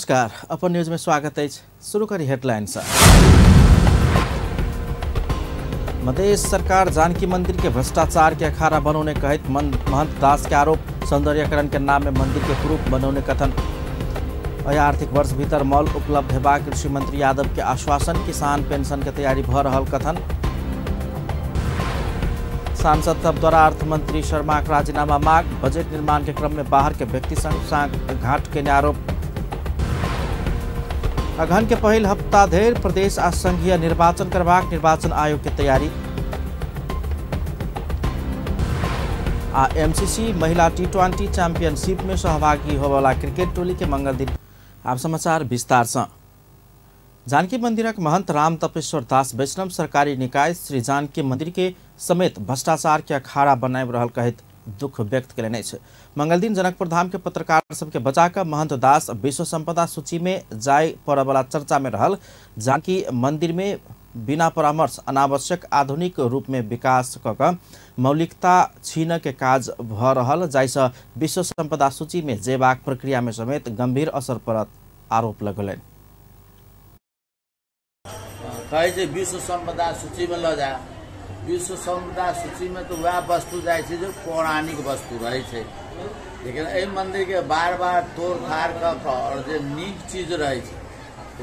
नमस्कार, अपन न्यूज में स्वागत है। शुरू करी हेडलाइंस। मधेश सरकार जानकी मंदिर के भ्रष्टाचार के अखाड़ा बनाने कहित महंत दास के आरोप। सौंदर्यकरण के नाम में मंदिर के कुरूप बनाने कथन। आर्थिक वर्ष भीतर मॉल उपलब्ध हेबा कृषि मंत्री यादव के आश्वासन। किसान पेंशन के तैयारी भ रहल कथन। सांसद सब द्वारा अर्थ मंत्री शर्मा का राजीनामा मांग। बजट निर्माण के क्रम में बाहर के व्यक्ति संग घाट के आरोप। अगहन के पहिल हफ्ता धरि प्रदेश आ संघीय निर्वाचन करबाक निर्वाचन आयोग के तैयारी। आ एमसीसी महिला T20 चैंपियनशिप में सहभागी होवाला क्रिकेट टोली के मंगल दिन। आब समाचार विस्तार से। जानकी मंदिरक महंत राम तपेश्वर दास वैष्णव सरकारी निकाय श्री जानकी मंदिर के समेत भ्रष्टाचार के अखाड़ा बनाब रहल कहित दुख व्यक्त कयलनि अछि। मंगल दिन जनकपुर धाम के पत्रकार सबके बचाकर महंत दास विश्व संपदा सूची में जाय पड़े वाला चर्चा में रहल जानकी मंदिर में बिना परामर्श अनावश्यक आधुनिक रूप में विकास क मौलिकता छीन के काज भ रहल, जाहिसँ विश्व संपदा सूची में जेबाक प्रक्रिया में समेत गंभीर असर पड़त आरोप लगलनि। विश्व संपदा सूची में ल जा, विश्व संपदा सूची में तो वह वस्तु जाए जो पौराणिक वस्तु रहे छे, लेकिन ए मंदिर के बार बार तोड़ फाड़ कर और जो नीक चीज रहे छे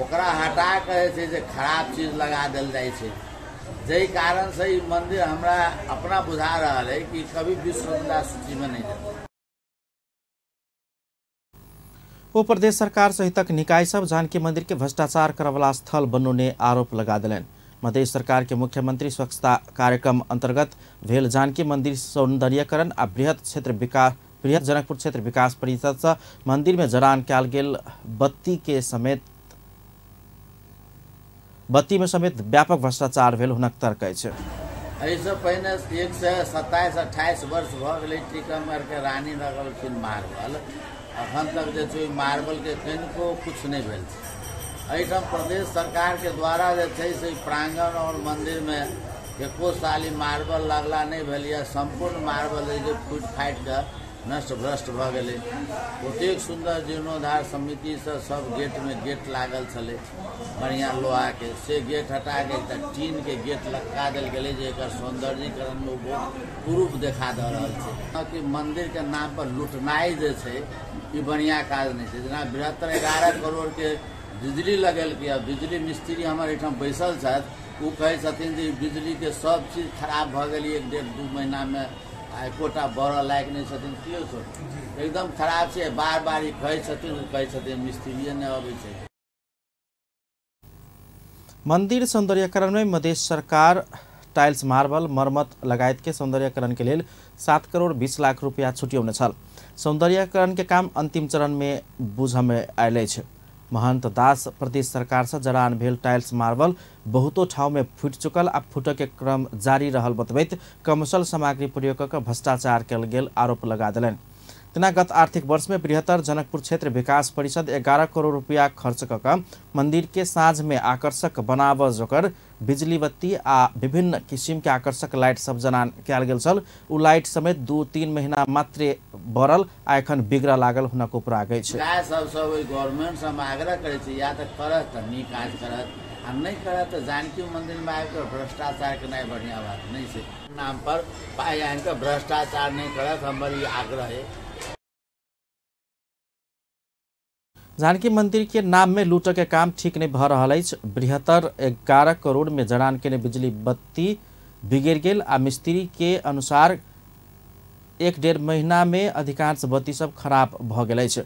ओकरा हटा के जे खराब चीज लगा दिल जाए छे। जई कारण से ई मंदिर हमरा अपना बुझा रहा है कि कभी विश्व संपदा सूची में नहीं जाए। वो प्रदेश सरकार सहितक निकाय सब जानकी मंदिर के भ्रष्टाचार करवला स्थल बनने आरोप लगा दिलन। मधेश सरकार के मुख्यमंत्री स्वच्छता कार्यक्रम अंतर्गत भेल जानकी मंदिर सौंदर्यकरण आ बृहत जनकपुर क्षेत्र विकास परिषद से मंदिर में जड़ान कयल गेल बत्ती में समेत व्यापक भ्रष्टाचार भेल हुनक तर्क अछि। एहिसँ पहिने 127-28 वर्ष भ गेलै टीकमगढ़ के रानी लगलखिन मार्बल, अखन तक जे छै मार्बल के कनिको कुछ नहीं भेल छै। एहिठाम प्रदेश सरकार के द्वारा जे छै से प्रांगण और मंदिर में एको साली मार्बल लगला नहीं भेल यऽ। संपूर्ण मार्बल जे फूट फाटि के नष्ट भ्रष्ट भ गेलै। ओतेक सुंदर जीर्णोद्धार समिति से सब गेट में गेट लागल छलै बढ़िया लोहा के, से गेट हटा के एकटा टीन के गेट लटका देल गेलै जे एकर सौंदर्यीकरण में वो कुरूप देखा द रहल छै। कि मंदिर के नाम पर लुटनाई जे छै ई बढ़िया काज नहीं छै। जेना बृहत्तर 11 करोड़ के बिजली लगल के बिजली मिस्त्री हमारे एठाम बैसल छथि, वो कहे छथिन जे बिजली के सब चीज खराब भ गेल 1-1.5-2 महीना में, एकोटा बड़ लायक नहीं छथिन। कियो छ एकदम खराब छै, बार बार ई कहे छथिन मिस्त्रीए नहीं अबै छै। मंदिर सौंदर्यकरण में मधेश सरकार टाइल्स मार्बल मरम्मत लगायत के सौंदर्यकरण के लिए 7 करोड़ 20 लाख रुपया छुट्यौने छल। सौंदर्यकरण के काम अंतिम चरण में बुझ में आयल अछि। महंत दास प्रदेश सरकार से जड़ान भेल टाइल्स मार्बल बहुतो ठाव में फूट चुकल आ फूट के क्रम जारी रहल बतबैत कमर्शियल सामग्री प्रयोग कर भ्रष्टाचार कयल गेल आरोप लगा दिलन। तेना गत आर्थिक वर्ष में बृहत्तर जनकपुर क्षेत्र विकास परिषद 11 करोड़ रुपया खर्च कर मंदिर के साँझ में आकर्षक बनाव जोकर बिजली बत्ती आ विभिन्न किसिम के आकर्षक लाइट सब जड़ान कयल गेल छल। उ लाइट समेत 2-3 महीना मात्रे बढ़ल आ एखन बिगड़ लागल हुनक उपरा गई छै। सब गवर्नमेंट से हम आग्रह करे छी या त करत त नीक काज करत, आ नहीं करत त जानकी मंदिर में आबि के भ्रष्टाचार के नहीं बढ़िया बात नहीं छै। नाम पर पाई आन के भ्रष्टाचार नहीं करत, हमर ई आग्रह है। जानकी मंदिर के नाम में लूट के काम ठीक नहीं भ रहल अछि। बृहत्तर 11 करोड़ में जड़ान के बिजली बत्ती बिगड़ गेल आ मिस्त्री के अनुसार 1-1.5 महीना में अधिकांश बत्ती सब खराब भ गेल अछि।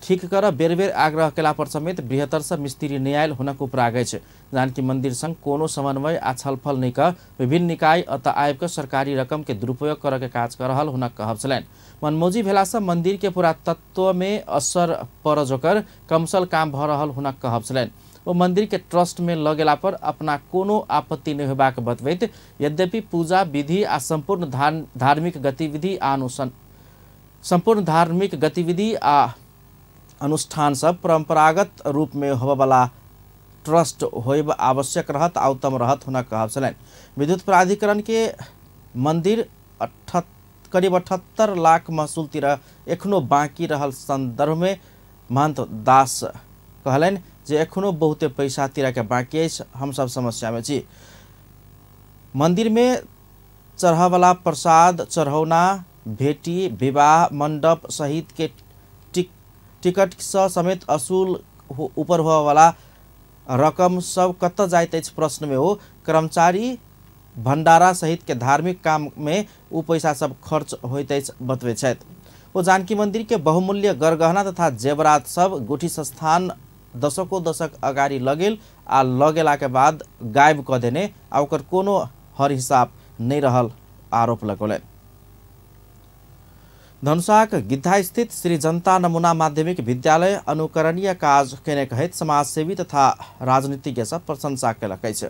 ठीक कर बेर बेर आग्रह केला पर समेत बृहत्तर से मिस्त्री नहीं आयल हुनक उपरा गए छै। जानकी मंदिर संग कोनो समन्वय आ छलफल नहीं कर विभिन्न निकाय अतः आबि के सरकारी रकम के दुरुपयोग कर के काज कर रहल हुनक कहब छलनि। मनमोजी भेला से मंदिर के पुरातत्व में असर पर जोकर कमसल काम भ रहल हुनक कहब छलनि। वो मंदिर के ट्रस्ट में लगेला पर अपना कोनो आपत्ति नहीं होबाक बतबैत यद्यपि पूजा विधि आ संपूर्ण धार्मिक गतिविधि आ अनुष्ठान सब परंपरागत रूप में होबे वाला ट्रस्ट होब आवश्यक रहत आ उत्तम रहत हुनक कहब छलनि। विद्युत प्राधिकरण के मंदिर करीब 78 लाख महसूल तिर एखनो बाँकी रहल संदर्भ में महंत दास कहलनि जे एखनो बहुते पैसा तिरा के बाँकी अछि, हम सब समस्या में छी। मंदिर में चढ़ावला प्रसाद, चढ़ौना, भेटी, विवाह मंडप सहित के टिकट समेत असूल ऊपर हुआ वाला रकम सब कत जाइत अछि प्रश्न में हो। कर्मचारी भंडारा सहित के धार्मिक काम में उ पैसा सब खर्च होइत अछि बतबै छथि। वो जानकी मंदिर के बहुमूल्य गरगहना तथा जेवरात सब गुठी संस्थान दशकों दशक अगाडि लगेल आ लगेला के बाद गायब क देने आ ओकर कोनो हर हिसाब नहीं रहल आरोप लगौलनि। धनुषाक गिद्धा स्थित श्री जनता नमूना माध्यमिक विद्यालय अनुकरणीय काज केने कहैत समाजसेवी तथा राजनीतिज्ञ सब प्रशंसा केलक अछि।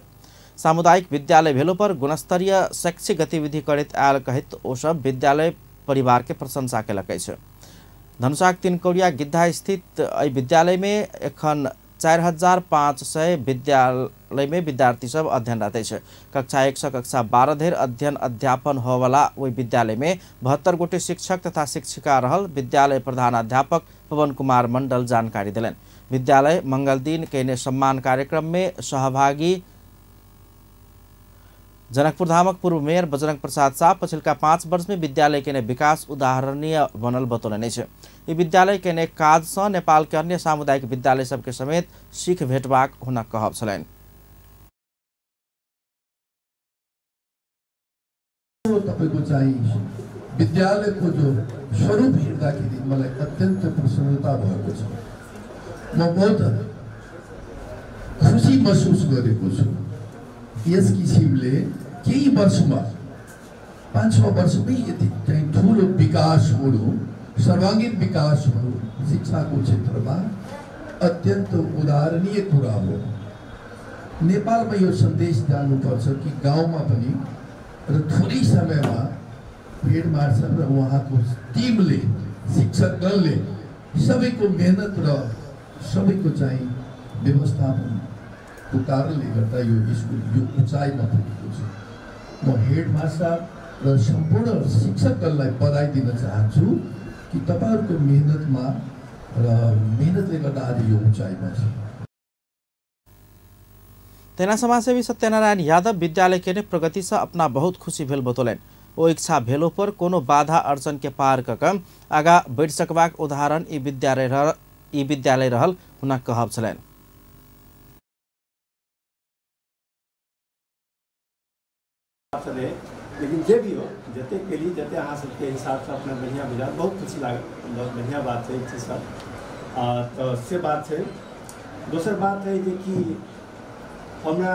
सामुदायिक विद्यालय भेलो पर गुणस्तरीय शैक्षिक गतिविधि करैत आयल कहैत ओ सब विद्यालय परिवार के प्रशंसा केलक अछि। धनुषाक 3 कौड़िया गिद्धा स्थित एहि विद्यालय में एखन 4500 विद्यालय में विद्यार्थी सब अध्ययनरत अछि। कक्षा 1 से कक्षा 12 धरि अध्ययन अध्यापन होवला ओहि विद्यालय में 72 गोटे शिक्षक तथा शिक्षिका रहल विद्यालय प्रधानाध्यापक पवन कुमार मंडल जानकारी दिलनि। विद्यालय मंगल दिन केने सम्मान कार्यक्रम में सहभागी जनकपुर धामक पूर्व मेयर बजरंग प्रसाद शाह पछिल्का 5 वर्ष में विद्यालय केने विकास उदाहरणीय बनल बतौलनि अछि। ई विद्यालय केने काज सँ नेपाल के अन्य सामुदायिक विद्यालय सबके समेत सीख भेटबाक हुनक कहब छलनि। तपाईको चाहिँ विद्यालयको जो स्वरूप हेर्दाखेरि मलाई अत्यन्त प्रसन्नता भएको छ। म बहुत खुसी महसुस गरेको छु। यस किसिमले केही वर्षमा 5-6 वर्षमै यति चाहिँ ठुलो विकास हुनु, सर्वाङ्गीण विकास हुनु शिक्षाको क्षेत्रमा अत्यन्त उदाहरणीय कुरा हो। नेपालमा यो सन्देश जानुपर्छ कि गाउँमा पनि र थोरै समयमा हेड मास्टर र उहाँको टिमले शिक्षकगणले सबैको मेहनत र सबैको चाहिँ व्यवस्थापनको कारणले गर्दा यो स्कुल यो उचाइमा पुगेको छ। म हेड मास्टर र सम्पूर्ण शिक्षकगणलाई बधाई दिन चाहन्छु कि तपाईहरुको मेहनतमा र मेहनतले गर्दा आज यो उचाइमा छ। तेना समाजसेवी सत्यनारायण यादव विद्यालय के प्रगति से अपना बहुत खुशी भेल बतौलनि। ओ इच्छा भेलो पर कोनो बाधा अड़चन के पार कऽ आगा बढ़ि सकबाक उदाहरण ई विद्यालय रहल हुनक कहब छलनि। लेकिन जे भी हो जते के लिए जते अहाँ सबके हिसाब से अपना बढ़िया बुझा बहुत खुशी लागल, बहुत बढ़िया बात है चीज सब। तो से बात है। दोसर बात है जे कि हमरा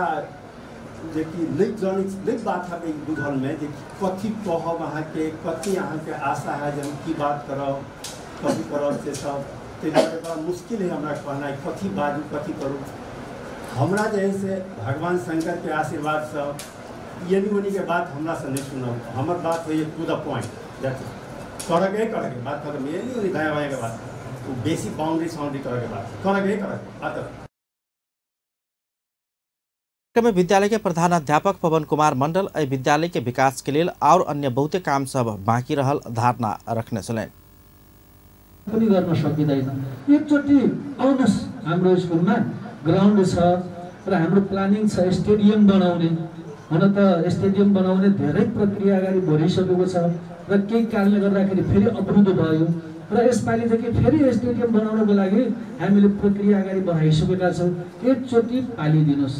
जे कि नहीं बात है बुझल में जे कथी कहब अहाँ के कथी अहाँ के आशा है जे हम की बात करब कथी करब से सब बड़ा मुश्किल है हमरा कहना कथी बाजू कथी करूँ। हमरा जे है से भगवान शंकर के आशीर्वाद सब यानी के बात हमरा से नहीं सुनब। हमर बात है टू द पॉइंट करे के बात खत्म। ये नहीं दाया बाया के बात बेसी बाउंड्री साउंड्री करे के बात करे में विद्यालय के प्रधानाध्यापक पवन कुमार मंडल एहि विद्यालय के विकास के लिए और अन्य बहुते काम सब बाँकी रहल धारणा रखने छलनि। पनि गर्न सकिदैन। एकचोटि आउनुस् हाम्रो स्कुलमा ग्राउन्ड छ र हाम्रो प्लानिङ छ स्टेडियम बनाउने। हुन त स्टेडियम बनाउने धेरै प्रक्रिया अगाडि बढिसकेको छ र केही कारणले गर्दाखेरि फेरि अवरुद्ध भयो र यसपालिदेखि फेरि स्टेडियम बनाउनको लागि हामीले प्रक्रिया अगाडि बढाइसकेका छौँ। एकचोटि पालिदिनुस्।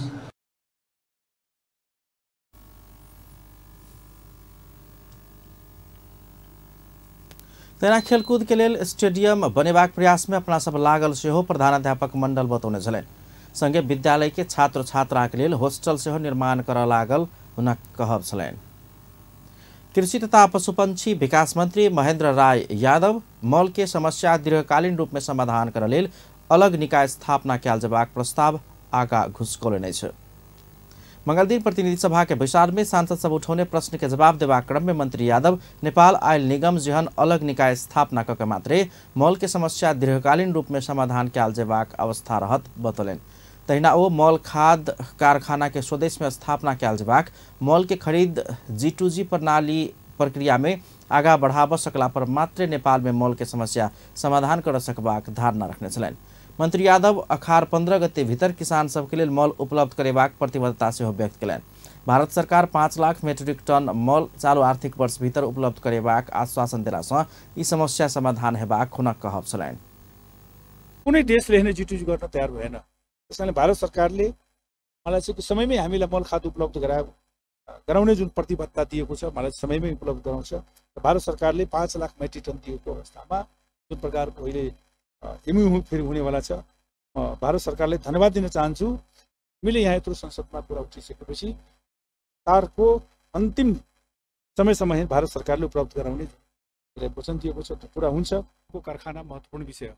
तेना खेलकूद के लिए स्टेडियम बनेबाक प्रयास में अपना सब लागल सेहो प्रधानाध्यापक मंडल बतौने छलनि। संगे विद्यालय के छात्र छात्रा के लिए हॉस्टल सेहो निर्माण कर लागल हुनक कहब छलनि। कृषि तथा पशुपंछी विकास मंत्री महेंद्र राय यादव मल के समस्या दीर्घकालीन रूप में समाधान कर लेल अलग निकाय स्थापना कयल जेबाक प्रस्ताव आगा घुसकौलनि अछि। मंगल दिन प्रतिनिधि सभा के बैसार में सांसद सब उठौने प्रश्न के जवाब देवा क्रम में मंत्री यादव नेपाल आयल निगम जेहन अलग निकाय स्थापना कऽ के मात्रे मल के समस्या दीर्घकालीन रूप में समाधान कयल जेबाक अवस्था रहत बतौलनि। तहिना ओ मल खाद कारखाना के स्वदेश में स्थापना कयल जेबाक, मल के खरीद G2G प्रणाली प्रक्रिया में आगा बढ़ाब सकला पर मात्रे नेपाल में मल के समस्या समाधान कर सकबाक धारणा रखने छलनि। मंत्री यादव अखार 15 गते भीतर किसान सबके लेल मल उपलब्ध करेबाक प्रतिबद्धता सेहो व्यक्त कयलनि। भारत सरकार 5 लाख मेट्रिक टन मल चालू आर्थिक वर्ष भीतर उपलब्ध करेबाक आश्वासन देलासँ यी समस्या समाधान हेबाक हुनक कहब छलनि। कुनै देशले नै जिटिज गर्न तयार भएन। त्यसैले भारत सरकारले मलाई चाहिँ समयमै हामीलाई मल खाद उपलब्ध गराउने जुन प्रतिबद्धता दिएको छ मलाई समयमै उपलब्ध गराउँछ। भारत सरकारले 5 लाख मेट्रिक टन दिएको अवस्थामा जुन प्रकारको अहिले एमयू फेरि हुनेवाला छ, भारत सरकारले धन्यवाद दिन चाहन्छु। हामीले यहाँ यत्रो संसदमा कुरा उठिसकेपछि सरकारको अन्तिम समयसम्म भारत सरकारले उपलब्ध गराउने वचन दिएको छ त्यो पुरा हुन्छ। कारखाना महत्त्वपूर्ण विषय हो।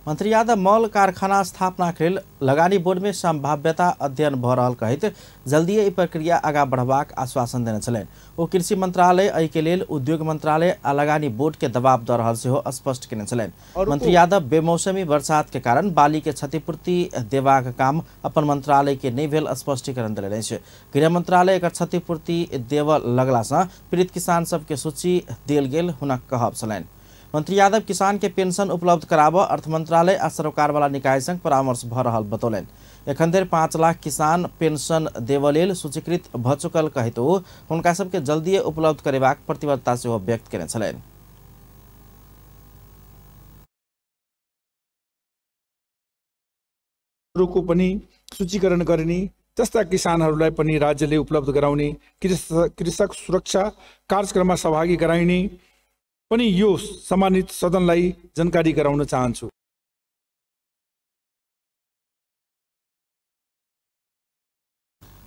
मंत्री यादव मल कारखाना स्थापना के लेल लगानी बोर्ड में संभाव्यता अध्ययन भ रहल कहैत जल्दी ई प्रक्रिया आगा बढ़बाक आश्वासन देने छलनि। ओ कृषि मंत्रालय एहि के लेल उद्योग मंत्रालय आ लगानी बोर्ड के दबाव द रहल सेहो स्पष्ट केने छलनि। मंत्री यादव बेमौसमी बरसात के कारण बाली के क्षतिपूर्ति देबाक काम अपन मंत्रालय के नहीं भेल स्पष्टीकरण देने अछि। गृह मंत्रालय एकर क्षतिपूर्ति देव लगला सँ पीड़ित किसान सबके सूची देल गेल हुनक कहब छलनि। मंत्री यादव किसान के पेंशन उपलब्ध कराब अर्थ मंत्रालय आ सरोकार वाला निकाय संग परामर्श भ रहल बतौलनि। एखन धरि 5 लाख किसान पेंशन देव लेल सूचीकृत भ चुकल कहितो हुनका सबके जल्दी उपलब्ध करेबाक प्रतिबद्धता सेहो व्यक्त केने छलनि। को पनि सूचीकरण गर्ने, त्यस्ता किसानहरूलाई पनि राज्यले उपलब्ध गराउने, कृषक सुरक्षा कार्यक्रममा सहभागी गराइने पनि यो सम्मानित सदनलाई जानकारी गराउन चाहन्छु।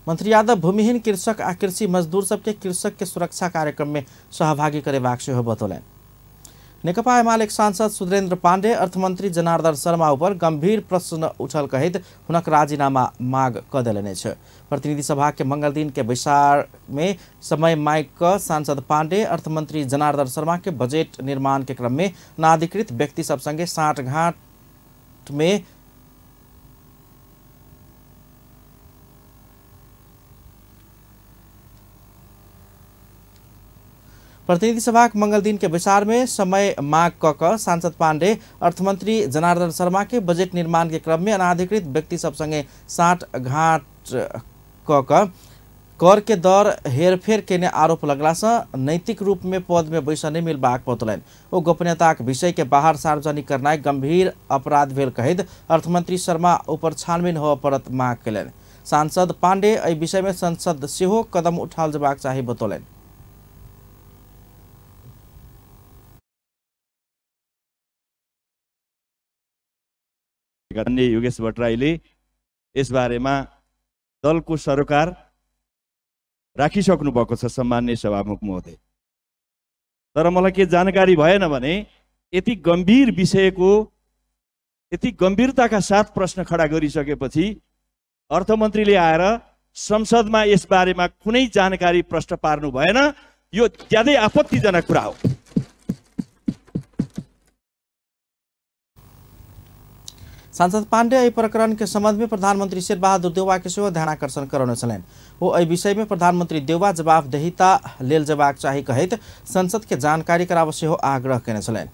मंत्री यादव भूमिहीन कृषक आ कृषि मजदूर सबके कृषक के सुरक्षा कार्यक्रम में सहभागी करेबाक सेहो बतौलनि। नेकपा एमालेक सांसद सुरेन्द्र पाण्डे अर्थमंत्री जनार्दन शर्मा ऊपर गंभीर प्रश्न उठल कहित हुनक राजीनामा माग क देलनि छ। प्रतिनिधि सभा के मंगल दिन के बैसार में समय माइक क सांसद पाण्डे अर्थमंत्री जनार्दन शर्मा के बजट निर्माण के क्रम में अनाधिकृत व्यक्ति सब संगे साँठगाँठ में प्रतिनिधि सभा मंगल दिन के विचार में समय मांग क सांसद पाण्डे अर्थमंत्री जनार्दन शर्मा के बजट निर्माण के क्रम में अनाधिकृत व्यक्ति सब संगे साँठगाँठ क कर के दर हेरफेर केने आरोप लगला से नैतिक रूप में पद में बैसा नहीं मिलबाक बतौलनि। ओ गोपनीयता विषय के बाहर सार्वजनिक करनाई गंभीर अपराध भेल कहित अर्थमंत्री शर्मा ऊपर छानबीन हो परत मांग कयलनि। सांसद पाण्डे एहि विषय में संसद सेहो कदम उठाल जबाक चाही बतौलनि। योगेश भट्टराईले यसबारेमा दलको सरोकार राखिसक्नु भएको छ सम्माननीय सभामुख महोदय। तर मलाई के जानकारी भएन भने यति गम्भीर विषयको यति गम्भीरताका साथ प्रश्न खडा गरिसकेपछि अर्थमन्त्रीले आएर संसदमा यसबारेमा कुनै जानकारी प्रश्न पार्नु भएन। यो ज्यादै आपत्तिजनक कुरा हो। सांसद पाण्डे एहि प्रकरण के संबंध में प्रधानमंत्री शेरबहादुर देउवा के सेहो ध्यानाकर्षण करौने छलनि। वो एहि विषय में प्रधानमंत्री देउवा जवाबदेहिता लेल जबाक चाही कहैत संसद के जानकारी कराब सेहो आग्रह केने छलनि।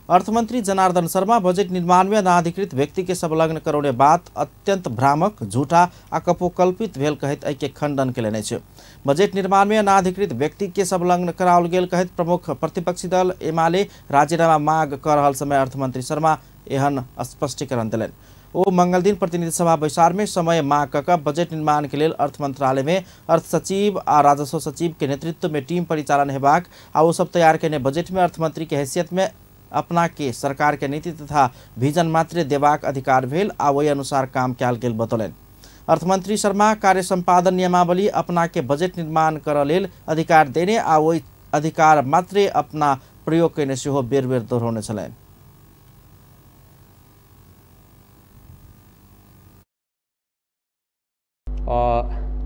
अर्थमंत्री जनार्दन शर्मा बजट निर्माण में अनाधिकृत व्यक्ति के संलग्न करौने बात अत्यंत भ्रामक, झूठा आ कपोकल्पित भेल कहैत एहि के खंडन केलनि अछि। बजट निर्माण में अनाधिकृत व्यक्ति के संलग्न कराओल गेल कहैत प्रमुख प्रतिपक्षी दल एमाले राजीनामा मांग कर रहल समय अर्थमंत्री शर्मा एहन स्पष्टीकरण दिलनि। ओ मंगल दिन प्रतिनिधि सभा बैसार में समय मांग क बजट निर्माण के लिए अर्थ मंत्रालय में अर्थ सचिव आ राजस्व सचिव के नेतृत्व में टीम परिचालन हेबाक आ वो सब तैयार करने बजट में अर्थमंत्री के हैसियत में अपना के सरकार के नीति तथा विजन मात्र देबाक अधिकार भेल आ वही अनुसार काम कयल गेल बतौलनि। अर्थमंत्री शर्मा कार्य संपादन नियमावली अपना के बजट निर्माण कर लेल अधिकार देने आ वही अधिकार मात्र अपना प्रयोग करने सेहो बेर बेर दोहराउने छलनि।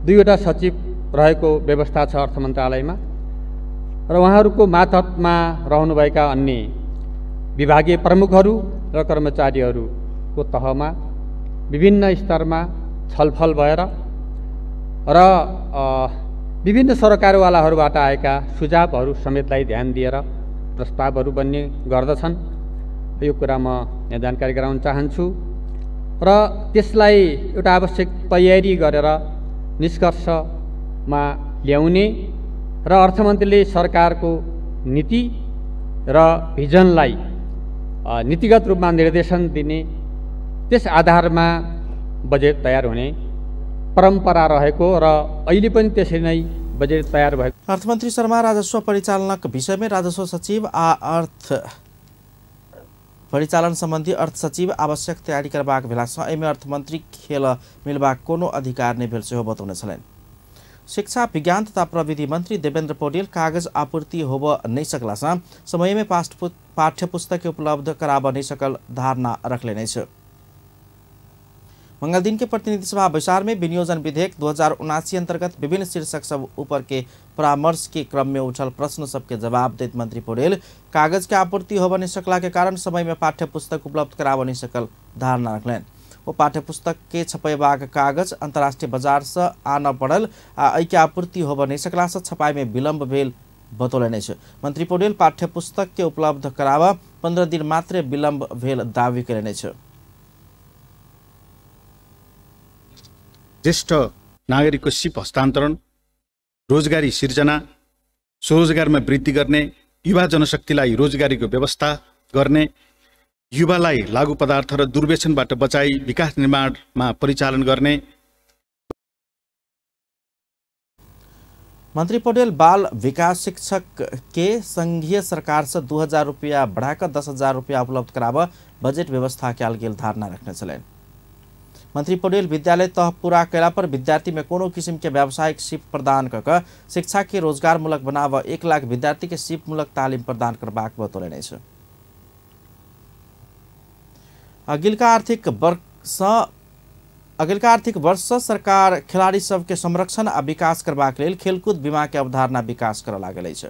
दुईवटा सचिव रहेको व्यवस्था छ अर्थ मन्त्रालयमा र उहाँहरूको मातहतमा रहनुभएका अन्य विभागीय प्रमुखहरू र कर्मचारीहरूको तहमा विभिन्न स्तरमा छलफल भएर र विभिन्न सरकारवालाहरूबाट आएका सुझावहरू समेतलाई ध्यान दिएर प्रस्तावहरू बन्ने गर्दछन्। यो कुरा म यहाँ जानकारी गराउन चाहन्छु र त्यसलाई एउटा आवश्यक तयारी गरेर निष्कर्षमा ल्याउने र अर्थमन्त्रीले सरकारको नीति र भिजनलाई नीतिगत रूपमा निर्देशन दिने, त्यस आधारमा बजेट तयार हुने परम्परा रहेको र अहिले पनि त्यसरी नै बजेट तयार भएको। अर्थमन्त्री शर्मा राजस्व परिचालनक विषयमा राजस्व सचिव आ अर्थ परिचालन सम्बन्धी अर्थ सचिव आवश्यक तयारी करबाक भेलासँ एहिमे अर्थमन्त्री खेल मिलबाक कोनो अधिकार नै भेल सेहो बताउने छलनि। शिक्षा विज्ञान तथा प्रविधि मंत्री देवेन्द्र पौडेल कागज आपूर्ति होब नहीं सकलासँ समयमे पाठ्य पुस्तक उपलब्ध कराब नहीं सकल धारणा रखले नहीं छ। मंगल दिन के प्रतिनिधि सभा बैसार में विनियोजन विधेयक 2079 अंतर्गत विभिन्न शीर्षक सब ऊपर के परामर्श के क्रम में उठल प्रश्न सबके जवाब देत मंत्री पौडेल कागज के आपूर्ति होब नहीं सकला के कारण समय में पाठ्य पुस्तक उपलब्ध कराब नहीं सकल धारणा रखलें। वो पाठ्य पुस्तक के छपैबाक कागज अंतर्राष्ट्रीय बाजार से आन पड़ल आ के आपूर्ति होब नहीं सकला से छपाई में विलम्ब भेल बतौले नहीं। मंत्री पौडेल पाठ्य पुस्तक के उपलब्ध कराब 15 दिन मात्रै विलम्ब भेल दावी करे नहीं। ज्येष्ठ नागरिकको सिप हस्तान्तरण, रोजगारी सिर्जना, स्वरोजगारमा वृद्धि गर्ने, युवा जनशक्तिलाई रोजगारीको व्यवस्था गर्ने, युवालाई लागू पदार्थ र दुर्व्यसनबाट बचाई विकास निर्माणमा परिचालन गर्ने। मंत्री पौडेल बाल विकास शिक्षक के संघीय सरकार से 2000 रुपया बढ़ाकर 10,000 रुपया उपलब्ध कराब बजेट व्यवस्था कैल गेल धारणा रखने चलें। मंत्री पौडेल विद्यालय तह पूरा कैला पर विद्यार्थी में कोनो किस्म के व्यावसायिक सिप प्रदान कर शिक्षा के रोजगार मूलक बनाव 1 लाख विद्यार्थी के सिप मूलक तालीम प्रदान करबाक बतौले नहीं। अगिलका आर्थिक वर्ष सरकार खिलाड़ी सबके संरक्षण आ विकास करबाक लेल खेलकूद बीमा के अवधारणा विकास कर लागल अछि।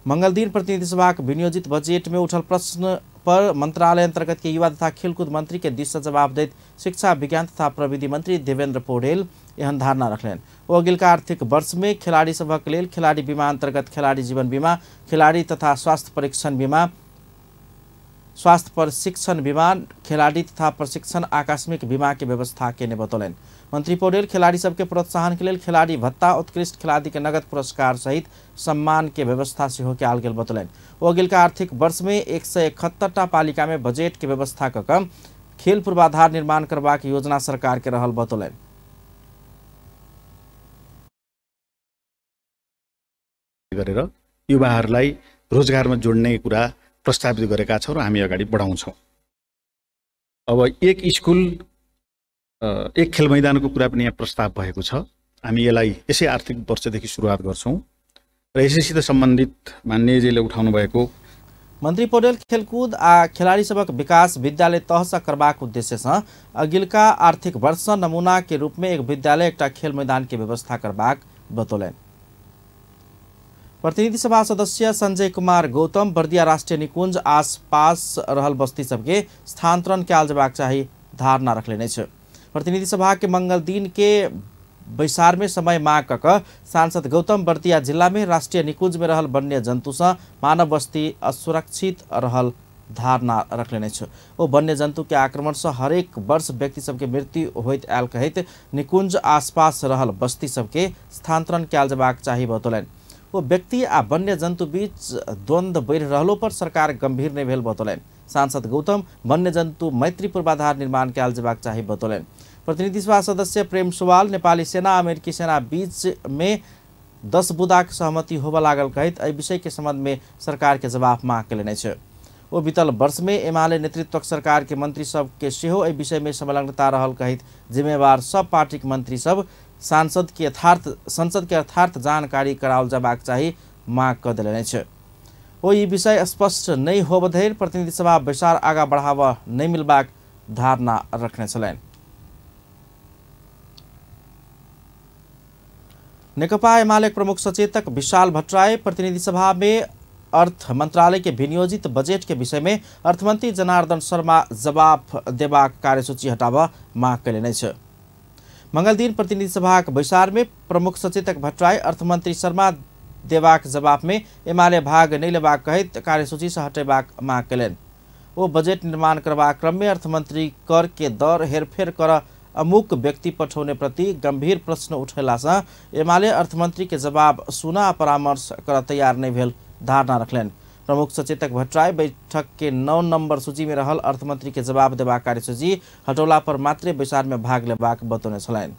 मंगल दिन प्रतिनिधि सभा विनियोजित बजेट में उठल प्रश्न पर मंत्रालय अंतर्गत के युवा तथा खेलकूद मंत्री के दिश से जवाब देत शिक्षा विज्ञान तथा प्रविधि मंत्री देवेन्द्र पौडेल एहन धारणा रखलें। वो अगिलका आर्थिक वर्ष में खिलाड़ी सभक लेल खिलाड़ी बीमा अंतर्गत खिलाड़ी जीवन बीमा, खिलाड़ी तथा स्वास्थ्य परीक्षण बीमा, स्वास्थ्य प्रशिक्षण बीमा, खिलाड़ी तथा प्रशिक्षण आकस्मिक बीमा के व्यवस्था के बतौलें। मंत्री पौडेल खिलाड़ी सबके प्रोत्साहन के लिए खिलाड़ी भत्ता, उत्कृष्ट खिलाड़ी के नगद पुरस्कार सहित सम्मान के व्यवस्था से कैल गेल बतौलें। वो अगिलका आर्थिक वर्ष में 171टा पालिका में बजेट के व्यवस्था कर खेल पूर्वाधार निर्माण करबाक योजना सरकार के रहल बतौलें। गरेर युवाहरूलाई रोजगारमा जोड्ने कुरा प्रस्तावित गरेका छौं र हामी अगाडि बढाउँछौं। अब एक खेल मैदानको कुरा पनि यहाँ प्रस्ताव भएको छ। हामी यसलाई यसै आर्थिक वर्षदेखि सुरुवात गर्छौं र यसैसित सम्बन्धित माननीयजीले उठाउनु भएको मंत्री पौडेल खेलकूद आ खिलाड़ी सबक विकास विद्यालय तह से करबाक उद्देश्य से अगिलका आर्थिक वर्ष नमूना के रूप में एक विद्यालय एक खेल मैदान के व्यवस्था करबाक बतौलें। प्रतिनिधि सभा सदस्य संजय कुमार गौतम बर्दिया राष्ट्रीय निकुंज आसपास रहल बस्ती सबके स्थानांतरण कैल जबाक चाही धारणा रखले नहीं। प्रतिनिधि सभा के मंगल दिन के बैसार में समय मांग कर सांसद गौतम बर्दिया जिला में राष्ट्रीय निकुंज में रहल वन्य जंतु से मानव बस्ती असुरक्षित रहल धारणा रखले नहीं। वो वन्य जंतु के आक्रमण से हरेक वर्ष व्यक्ति सबके मृत्यु होइत आयल कहित निकुंज आसपास रहल बस्ती सबके स्थानांतरण कैल जबाक चाही बतौलें। वो व्यक्ति आ वन्य जंतु बीच द्वंद्व बढ़ रहलो पर सरकार गंभीर नहीं भेल बतौलें। सांसद गौतम वन्य जंतु मैत्री पूर्वाधार निर्माण कैल जबाक चाही बतौलें। प्रतिनिधि सभा सदस्य प्रेम सुवाल नेपाली सेना अमेरिकी सेना बीच में 10 बुदाक सहमति होब लागल कहित एहि विषय के संबंध में सरकार के जवाब मांग के लेने छे। वो बीतल वर्ष में एमाले नेतृत्वक सरकार के मंत्री सब के सेहो एहि विषय में संलग्नता रहल कहित जिम्मेवार सब पार्टी के मंत्री सब संसद के यथार्थ जानकारी कराओल जबाक चाही मांग कर देने छे। वो ये विषय स्पष्ट नहीं होब धरि प्रतिनिधि सभा बैसार आगा बढ़ावा नहीं मिलबाक धारणा रखने चलें। नेकपा एमाले प्रमुख सचेतक विशाल भट्टराय प्रतिनिधि सभा में अर्थ मंत्रालय के विनियोजित बजेट के विषय में अर्थमंत्री जनार्दन शर्मा जवाब देबाक कार्यसूची हटावा मांग कैले नहीं छे। मंगल दिन प्रतिनिधि सभा बैसार में प्रमुख सचेतक भट्टराय अर्थमंत्री शर्मा देबाक जवाब में एमाले भाग नहीं लेबाक कहित कार्यसूची से हटेबाक मांग कैलें। वो बजेट निर्माण करवा क्रम में अर्थमंत्री कर के दर हेरफेर कर अमुक व्यक्ति पठाउने प्रति गंभीर प्रश्न उठेला से एमाले अर्थमंत्री के जवाब सुना परामर्श कर तैयार नहीं भेल धारणा रखलेन। प्रमुख सचेतक भट्टराई बैठक के 9 नंबर सूची में रहल अर्थमंत्री के जवाब देबाक कार्यसूची हटौला पर मात्रै बैसार में भाग लेबाक बतौने छलैन।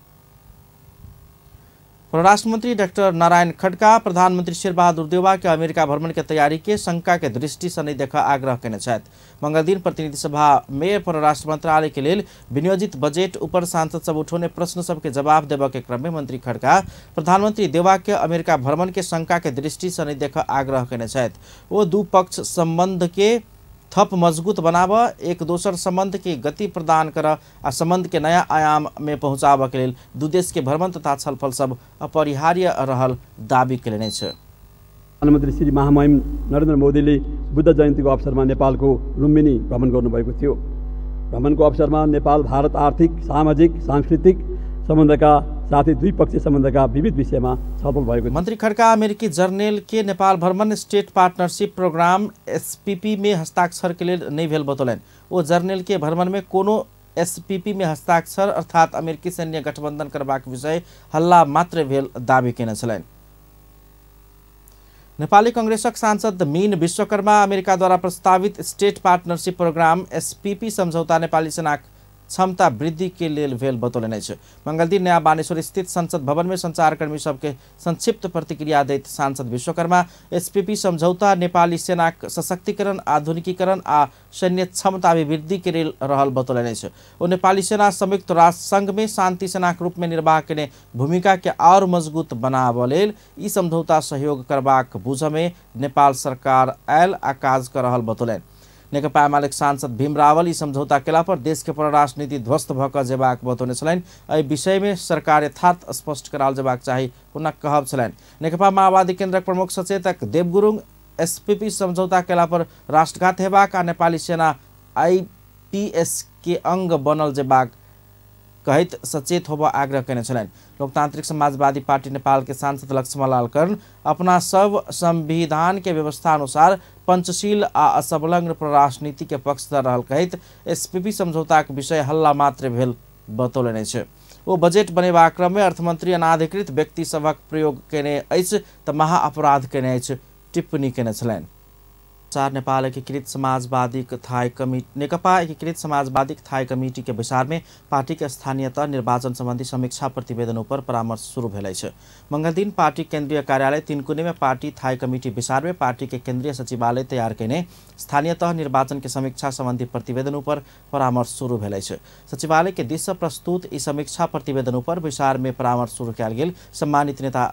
परराष्ट्र मंत्री डॉक्टर नारायण खड्का प्रधानमंत्री शेरबहादुर देउवा के अमेरिका भ्रमण के तैयारी के शंका के दृष्टि से नहीं देखा आग्रह केने छथि। मंगल दिन प्रतिनिधि सभा में परराष्ट्र मंत्रालय के लेल विनियोजित बजेट ऊपर सांसद सब उठौने प्रश्न सबके जवाब देबा के क्रम में मंत्री खड्का प्रधानमंत्री देउवा के अमेरिका भ्रमण के शंका के दृष्टि से नहीं देखा आग्रह केने छथि। वो दू पक्ष संबंध के थप मजबूत बनाव, एक दोसर संबंध की गति प्रदान कर आ संबंध के नया आयाम में पहुंचाव के लेल दू देश के भ्रमण तथा छलफल सब अपरिहार्य रहल दावी केने छ। प्रधानमन्त्री श्री महामहिम नरेन्द्र मोदीले बुद्ध जयन्तीको अवसरमा नेपालको लुम्बिनी भ्रमण गर्नुभएको थियो। भ्रमणको अवसरमा नेपाल भारत आर्थिक, सामाजिक, सांस्कृतिक सम्बन्धका साथै द्विपक्षीय सम्बन्धका विविध विषयमा छलफल भएको। मंत्री खड्का अमेरिकी जर्नल के नेपाल भ्रमण स्टेट पार्टनरशिप प्रोग्राम SPP में हस्ताक्षर के लिए नहीं भेल बतौलन। वो जर्नल के भ्रमण में कोनो SPP में हस्ताक्षर अर्थात अमेरिकी सैन्य गठबंधन करबाक विषय हल्ला मात्र भेल दावी केने छलैन। नेपाली कांग्रेसक सांसद मीन विश्वकर्मा अमेरिका द्वारा प्रस्तावित स्टेट पार्टनरशिप प्रोग्राम SPP समझौता नेपाली सेनाक क्षमता वृद्धि के लिए भेल बतौलने छ। मंगल दिन नया बानेश्वर स्थित संसद भवन में संचारकर्मी सबके संक्षिप्त प्रतिक्रिया दैत सांसद विश्वकर्मा SPP समझौता नेपाली सेनाक सशक्तिकरण, आधुनिकीकरण आ सैन्य क्षमता अभिवृद्धि के लिए रहल बतौलने छ। वो नेपाली सेना संयुक्त राष्ट्र संघ में शांति सेनाक रूप में निर्वाह करने भूमिका के और मजबूत बनाव लेल ई समझौता सहयोग करबाक बुझ में नेपाल सरकार आयल आ काज कर रहल बतौलन। नेकपा एमालेक सांसद भीम रावल ई समझौता केला पर देश के परराष्ट्र नीति ध्वस्त भक जेबाक बतौने छलैन। एहि विषय में सरकार यथार्थ स्पष्ट कराल जेबाक चाही पुनः कहब छलैन। नेकपा माओवादी केन्द्रक प्रमुख सचेतक देव गुरुङ SPP समझौता केला पर राष्ट्रघात हेबाक आ नेपाली सेना IPS के अंग बनल जेबाक कहत सचेत होबा आग्रह केने छलैन। लोकतांत्रिक समाजवादी पार्टी नेपाल के सांसद लक्ष्मणलाल कर्ण अपना सब संविधान के व्यवस्था अनुसार पंचशील आ असंलग्न परराष्ट्र नीति के पक्षधर रहल कहत SPP समझौता के विषय हल्ला मात्र भेल बतौलने छ। वो बजेट बनेबा क्रम में अर्थमंत्री अनाधिकृत व्यक्ति सभक प्रयोग केने अछि त महाअपराध केने अछि टिप्पणी केने छलैन। नेपाल एकीकृत समाजवादी थाई कमिटी नेकपा एकीकृत समाजवादी थाई कमिटी के विचार में पार्टी के स्थानीय तह निर्वाचन संबंधी समीक्षा प्रतिवेदन पर परामर्श शुरू भेल छ। मंगल दिन पार्टी केंद्रीय कार्यालय तीनकुने में पार्टी थाई कमिटी विचार में पार्टी के केंद्रीय सचिवालय तैयार केने स्थानीय तह निर्वाचन के समीक्षा संबंधी प्रतिवेदन पर परामर्श शुरू भेल छ। सचिवालय के दिश प्रस्तुत ई समीक्षा प्रतिवेदन पर विचार में परामर्श शुरू कयल गेल सम्मानित नेता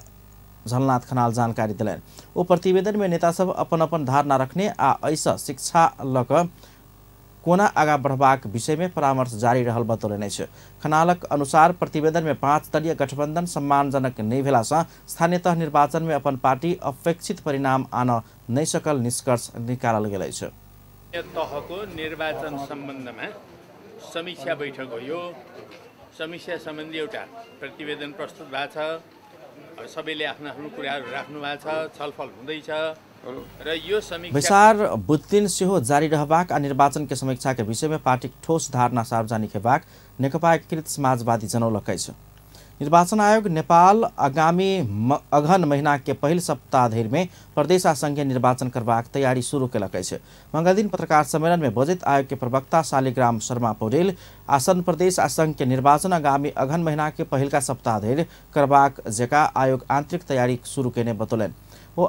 झलनाथ खनाल जानकारी दिलैन। वो प्रतिवेदन में नेता सब अपन अपन धारणा रखने आ ऐसा शिक्षा लक कोना आगा बढ़बाक विषय में परामर्श जारी रहल बतौलने छ। खनालक अनुसार प्रतिवेदन में 5 दलीय गठबंधन सम्मानजनक नहीं भेला से स्थानीय तह निर्वाचन में अपन पार्टी अपेक्षित परिणाम आन नहीं सकल निष्कर्ष निकालल गेल छ। तहको निर्वाचन सम्बन्धमा समीक्षा बैठक हो। यो समीक्षा सम्बन्धी एउटा प्रतिवेदन प्रस्तुत भएको छ। सबैले आफ्नो आफ्नो कुराहरू राख्नु भएको छ, छलफल हुँदैछ र यो समीक्षा विचार बुद्धिन सेहो जारी रहबाक आ निर्वाचन के समीक्षा के विषय में पार्टी ठोस धारणा सार्वजनिक हेबाक नेकपा एकीकृत समाजवादी जनौलकै छ। निर्वाचन आयोग नेपाल आगामी अघन महीना के पहिल सप्ताह धरि में प्रदेश आ संघीय निर्वाचन करबाक तैयारी शुरू केलकै छ। मंगल दिन पत्रकार सम्मेलन में बजेट आयोग के प्रवक्ता शालिग्राम शर्मा पौडेल आसन प्रदेश आ संघ के निर्वाचन आगामी अघन महीना के पहिलका सप्ताह धरि करबाक जेका आयोग आंतरिक तैयारी शुरू केने बतौलन। वो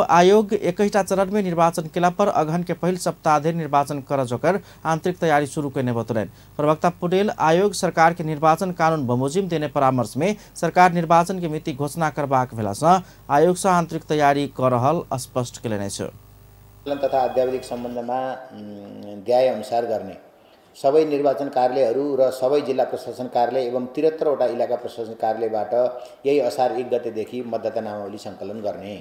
आयोग एकैटा चरण में निर्वाचन केला पर अघन के पहिल सप्ताह धरि निर्वाचन कर जोकर आंतरिक तैयारी शुरू करने बतौलन। प्रवक्ता पटेल आयोग सरकार के निर्वाचन कानून बमोजिम देने परामर्श में सरकार निर्वाचन के मिति घोषणा करबाक भेला से आयोग से आंतरिक तैयारी कर रहल स्पष्ट केलने छ। तथा अध्यावधिक सम्बन्धमा ध्याय अनुसार गर्ने सबै निर्वाचन कार्यालयहरू र सबै जिल्ला प्रशासन कार्यालय एवं 73 वटा इलाका प्रशासन कार्यालयबाट यही असार 1 गतेदेखि मतदाता नामावली सङ्कलन गर्ने।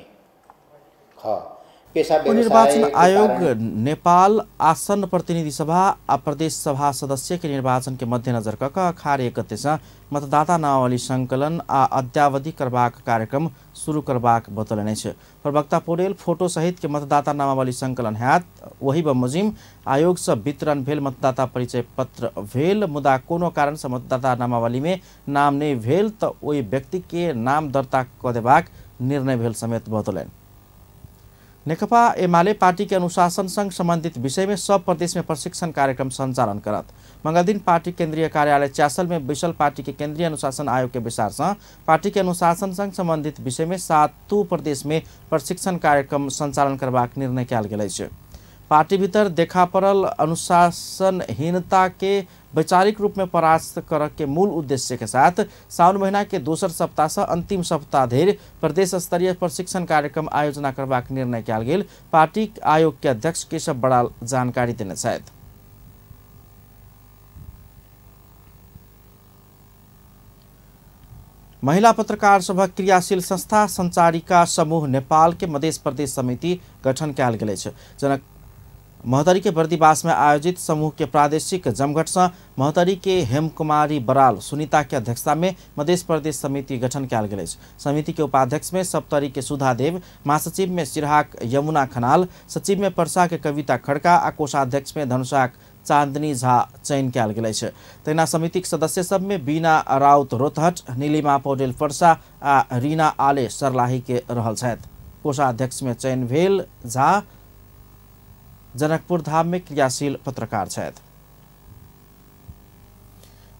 पेशा निर्वाचन व्यवसाय आयोग नेपाल आसन प्रतिनिधि सभा आ प्रदेश सभा सदस्य के निर्वाचन के मध्यनजर कऽ अखार 31 सँ मतदाता नामावली संकलन आ अद्यावधि करबाक कार्यक्रम शुरू करबाक बतौलनि छै। प्रवक्ता पौडेल फोटो सहित के मतदाता नामावली संकलन हैत। वही बमोजिम आयोग से वितरण भेल मतदाता परिचय पत्र भेल, मुदा कोनो कारण से मतदाता नामावली में नाम नहीं भेल तऽ ओहि व्यक्ति के नाम दर्ता कऽ देबाक निर्णय भेल समेत बतौलनि। नेकपा एमाले पार्टी के अनुशासन संग संबंधित विषय में सब प्रदेश में प्रशिक्षण कार्यक्रम संचालन करत। मंगल दिन पार्टी केंद्रीय कार्यालय च्यासल में बैसल पार्टी के केंद्रीय अनुशासन आयोग के विचार से पार्टी के अनुशासन संग संबंधित विषय में 7 प्रदेश में प्रशिक्षण कार्यक्रम संचालन करबाक निर्णय कयल गेल अछि। पार्टी भीतर देखा पड़ल अनुशासनहीनता के वैचारिक रूप में परास्त कर के मूल उद्देश्य के साथ सावन महीना के दोसर सप्ताह से अंतिम सप्ताह धरि प्रदेश स्तरीय प्रशिक्षण कार्यक्रम आयोजना करबाक निर्णय कयल गेल। पार्टी आयोग के अध्यक्ष केशव बड़ाल जानकारी देने छथि। महिला पत्रकार सभा क्रियाशील संस्था संचारिका समूह नेपाल के मध्य प्रदेश समिति गठन कयल गेल अछि। जनक महोदरी के बर्दीवास में आयोजित समूह के प्रादेशिक जमघट से महोदरी के हेमकुमारी बराल सुनीता के अध्यक्षता में मध्य प्रदेश समिति गठन कयल गेल अछि। समिति के उपाध्यक्ष में सप्तरी के सुधा देव, महासचिव में सिरहाक यमुना खनाल, सचिव में पर्सा के कविता खड़का आ कोषाध्यक्ष में धनुषाक चांदनी झा चयन कयल गेल अछि। तहिना समितिक सदस्य सब में बीना राउत रोतहट, नीलिमा पौडेल पर्सा आ रीना आले सर्लाही के रहल छथि। कोषाध्यक्ष में चयन भेल झा जनकपुर धाम में क्रियाशील पत्रकार छथि।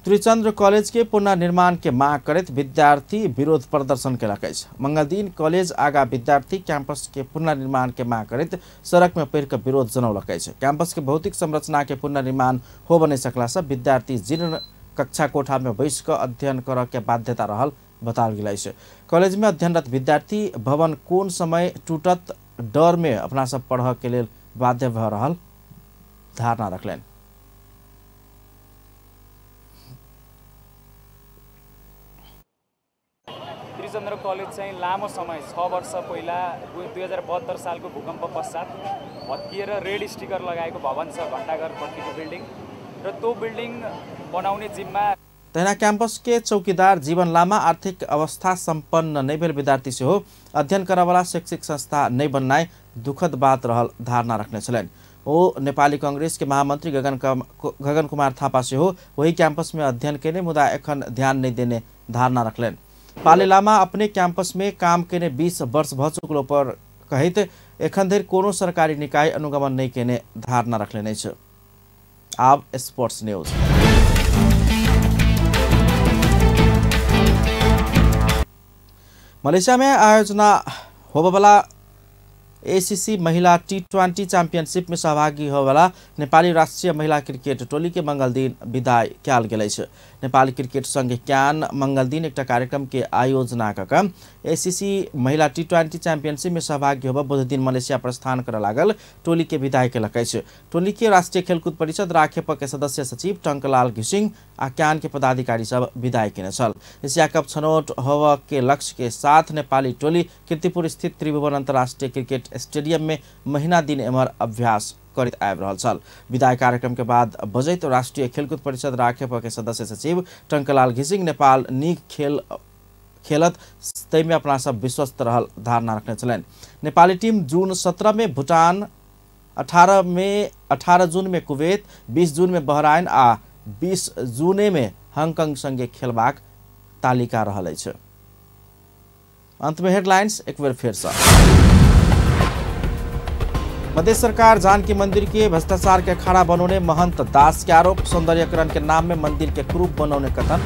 त्रिचंद्र कॉलेज के पुनर्निर्माण के मांग करैत विद्यार्थी विरोध प्रदर्शन केलक अछि। मंगल दिन कॉलेज आगा विद्यार्थी कैंपस के पुनर्निर्माण के मांग करैत सड़क में पैर के विरोध जनौलक अछि। कैंपस के भौतिक संरचना के पुनर्निर्माण हो नहीं सकला से विद्यार्थी जीर्ण कक्षा कोठा में बैस कर अध्ययन करऽ के बाध्यता रहल बताओल गेल अछि। कॉलेज में अध्ययनरत विद्यार्थी भवन कोन समय टूटत डर में अपना सब पढ़ऽ के लेल बाध्य भऽ रहल धारणा रखलनि। त्रिचन्द्र कॉलेज चाहिँ लामो समय 6 वर्ष पहिला 2072 सालको भूकम्प पश्चात भत्किएर रेड स्टिकर लगाएको भवन छ घण्टाघरपट्टिको बिल्डिङ र त्यो बिल्डिङ बनाउने जिम्मा। तहिना कैंपस के चौकीदार जीवन लामा आर्थिक अवस्था संपन्न नहीं भेल विद्यार्थी से हो अध्ययन करवाला शैक्षिक संस्था नहीं बननाय दुखद बात रहल धारणा रखने छलनि। ओ नेपाली कांग्रेस के महामंत्री गगन कुमार थापा से हो वही कैंपस में अध्ययन केने मुदा एखन ध्यान नहीं देने धारणा रखलनि। पाले लामा अपने कैंपस में काम केने 20 वर्ष भ चुकलो पर कहित एखन धरि कोनो सरकारी निकाय अनुगमन नहीं केने धारणा रखलनि अछि। आब स्पोर्ट्स न्यूज। मलेशिया में आयोजना होबेवाला एसीसी महिला T20 चैंपियनशिप में सहभागी होबेवाला नेपाली राष्ट्रीय महिला क्रिकेट टोली के मंगल दिन विदाई कयल गेल अछि। नेपाली क्रिकेट संघ क्यान मंगल दिन एक कार्यक्रम के आयोजना कऽ एसीसी महिला T20 चैंपियनशिप में सहभागी होबऽ बुध दिन मलेशिया प्रस्थान करऽ लागल टोली के विदाई केलक अछि। टोली के राष्ट्रीय खेलकूद परिषद राखेप के सदस्य सचिव टंकलाल घिसिङ आ क्यान के पदाधिकारी सब विदाई केने छल। एशिया कप छनौट होबऽ के लक्ष्य के साथ नेपाली टोली कीर्तिपुर स्थित त्रिभुवन अंतर्राष्ट्रीय क्रिकेट स्टेडियम में महीना दिन एम्हर अभ्यास करैत आबि रहल छल। विदाई कार्यक्रम के बाद बजैत राष्ट्रीय खेलकूद परिषद राखेप के सदस्य सचिव टंकलाल घिसिङ नेपाल नीक खेलत तै में अपना सब विश्वस्त रहल धारणा रखने छलनि। नेपाली टीम जून 17 में भूटान, 18 जून में कुवैत, 20 जून में बहराइन आ 20 जून में हांगकांग संगे खेलबाक तालिका रहल अछि। अंत में हेडलाइंस एक बार फिर से। मध्य सरकार जानकी मंदिर के भ्रष्टाचार के अखाड़ा बनाने महंत दास के आरोप। सौंदर्यकरण के नाम में मंदिर के क्रूप बनाने कथन।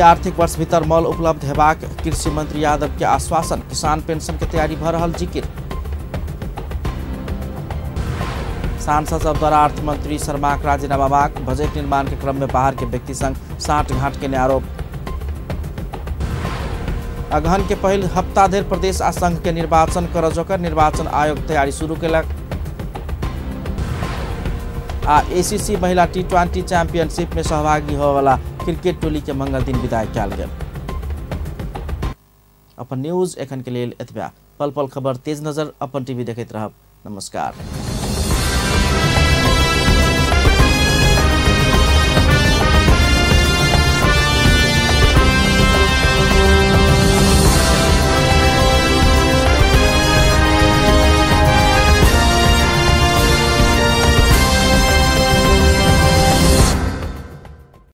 आर्थिक वर्ष भीतर मल उपलब्ध हेबाक कृषि मंत्री यादव के आश्वासन। किसान पेंशन के तैयारी भऽ रहल जिकिर। सांसद सब द्वारा अर्थ मंत्री शर्माक राजीनामा मांग। बजट निर्माण के क्रम में बाहर के व्यक्ति संग साँठगांठ के आरोप। अगहन के पहल हफ्ता धरि प्रदेश आ संघ के निर्वाचन करऽ जोकर निर्वाचन आयोग तैयारी शुरू केलक। आ एसीसी महिला T20 चैंपियनशिप में सहभागी होबेवाला क्रिकेट टोली के मंगल दिन विदाई कयल गेल। अपन न्यूज एखन के लेल एतबा। पल पल खबर तेज नजर अपन टीवी देखैत रहब। नमस्कार।